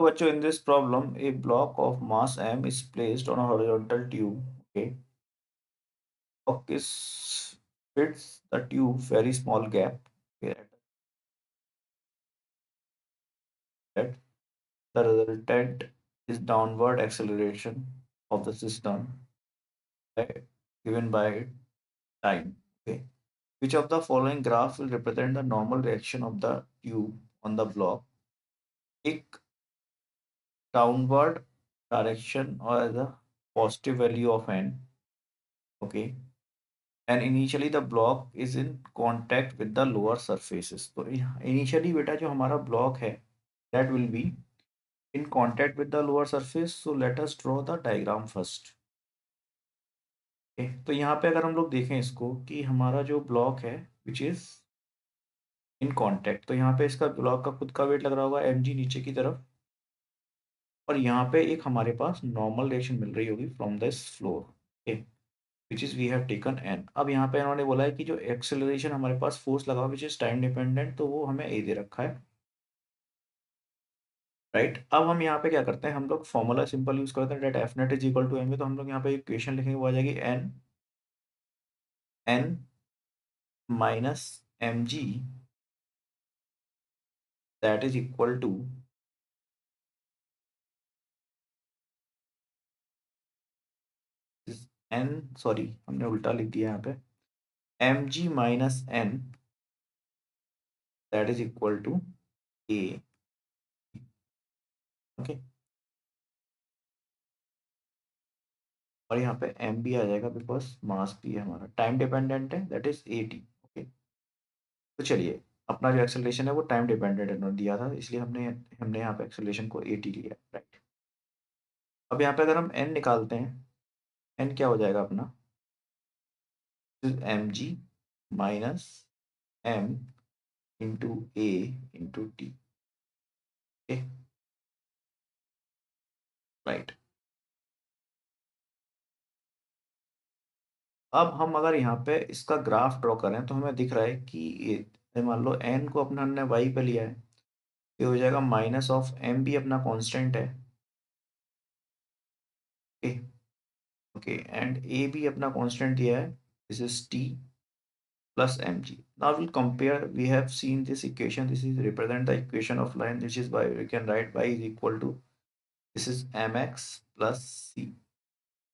तो बच्चों in this problem A block of mass m is placed on a horizontal tube. Okay, block is fits the tube very small gap. Okay, that the resultant is downward acceleration of the system by, given by time. Okay, which of the following graph will represent the normal reaction of the tube on the block? एक downward direction or the positive value of n. Okay, and initially the block is in contact with the lower surfaces. तो initially बेटा जो हमारा block है that will be in contact with the lower surface. So let us draw the diagram first. Okay, तो यहाँ पे अगर हम लोग देखें इसको कि हमारा जो ब्लॉक है विच इज इन कांटेक्ट, तो यहाँ पे इसका ब्लॉक का खुद का वेट लग रहा होगा mg नीचे की तरफ, और यहाँ पे एक हमारे पास नॉर्मल रिएक्शन मिल रही होगी from this floor which is we have taken n. अब यहाँ पे इन्होंने बोला है कि जो एक्सेलरेशन हमारे पास फोर्स लगा हुआ विच इज टाइम डिपेंडेंट, तो वो हमें a दे रखा है, राइट. अब हम यहाँ पे क्या करते हैं, हम लोग फॉर्मूला सिंपल यूज करते हैं that F net is equal to M. तो हम लोग यहाँ पे इक्वेशन लिखेंगे, वो आ जाएगी n minus M G that is equal to n, sorry हमने उल्टा लिख दिया यहाँ पे, M ji minus N that is equal to A. Okay, और यहाँ पे एम भी आ जाएगा बिकॉज मास भी है हमारा, टाइम डिपेंडेंट है that is A T. Okay, तो चलिए अपना जो एक्सेलरेशन है वो टाइम डिपेंडेंट इन्होंने दिया था, इसलिए हमने हमने यहाँ पे एक्सेलरेशन को ए टी लिया, राइट. अब यहाँ पे अगर हम एन निकालते हैं, एन क्या हो जाएगा अपना, m ji minus m into a into t. Okay, right. अब हम अगर यहाँ पे इसका ग्राफ ड्रॉ करें तो हमें दिख रहा है कि ये मान लो एन को अपना हमने वाई पे लिया है, ये हो जाएगा माइनस ऑफ एम भी अपना कांस्टेंट है. ओके, ओके, एंड ए भी अपना कांस्टेंट दिया है, this is T plus mg. Now we'll compare. We have seen this equation. This is represent the equation of line, which is by we can write y is equal to, this is mx plus c.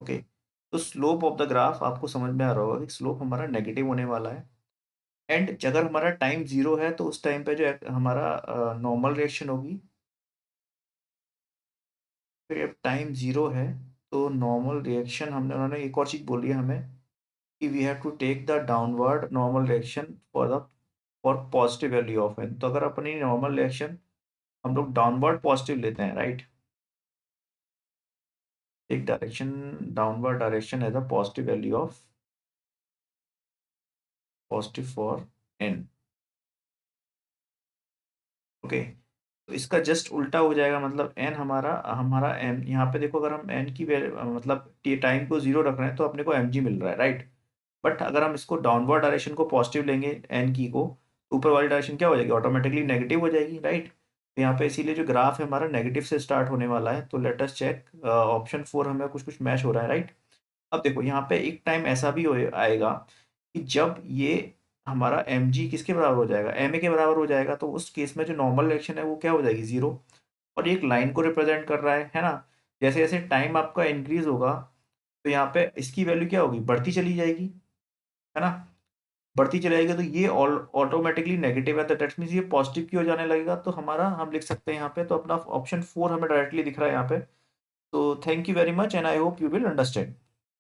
Okay, तो slope of the graph आपको समझ में आ रहा होगा कि slope हमारा negative होने वाला है, एंड अगर हमारा टाइम जीरो है तो उस टाइम पे जो हमारा नॉर्मल रिएक्शन होगी, फिर अब टाइम जीरो है तो नॉर्मल रिएक्शन हमने, उन्होंने एक और चीज़ बोली है हमें कि we have to take the downward normal reaction for the for positive value of N. तो अगर अपनी नॉर्मल रिएक्शन हम लोग डाउनवर्ड पॉजिटिव लेते हैं, राइट, एक डायरेक्शन डाउनवर्ड डायरेक्शन है the positive value of positive for N. Okay, तो इसका जस्ट उल्टा हो जाएगा, मतलब एन हमारा हमारा एम, यहाँ पे देखो अगर हम एन की मतलब टाइम को जीरो रख रहे हैं तो अपने को एम जी मिल रहा है, राइट. बट अगर हम इसको डाउनवर्ड डायरेक्शन को पॉजिटिव लेंगे एन की को, तो ऊपर वाली डायरेक्शन क्या हो जाएगी, ऑटोमेटिकली नेगेटिव हो जाएगी, राइट. तो यहाँ पे इसीलिए जो ग्राफ है हमारा नेगेटिव से स्टार्ट होने वाला है. तो लेट अस चेक ऑप्शन 4 हमें कुछ कुछ मैच हो रहा है, राइट. अब देखो यहाँ पे एक टाइम ऐसा भी आएगा कि जब ये हमारा एम जी किसके बराबर हो जाएगा, एम ए के बराबर हो जाएगा, तो उस केस में जो नॉर्मल रिएक्शन है वो क्या हो जाएगी, जीरो. और ये एक लाइन को रिप्रेजेंट कर रहा है ना. जैसे जैसे टाइम आपका इंक्रीज होगा तो यहाँ पे इसकी वैल्यू क्या होगी, बढ़ती चली जाएगी, है ना. बढ़ती चली जाएगी तो ये ऑटोमेटिकली नेगेटिव है, तो दैट मीन्स ये पॉजिटिव की हो जाने लगेगा. तो हमारा हम लिख सकते हैं यहाँ पे, तो अपना ऑप्शन 4 हमें डायरेक्टली दिख रहा है यहाँ पे. तो thank you very much and I hope you will understand.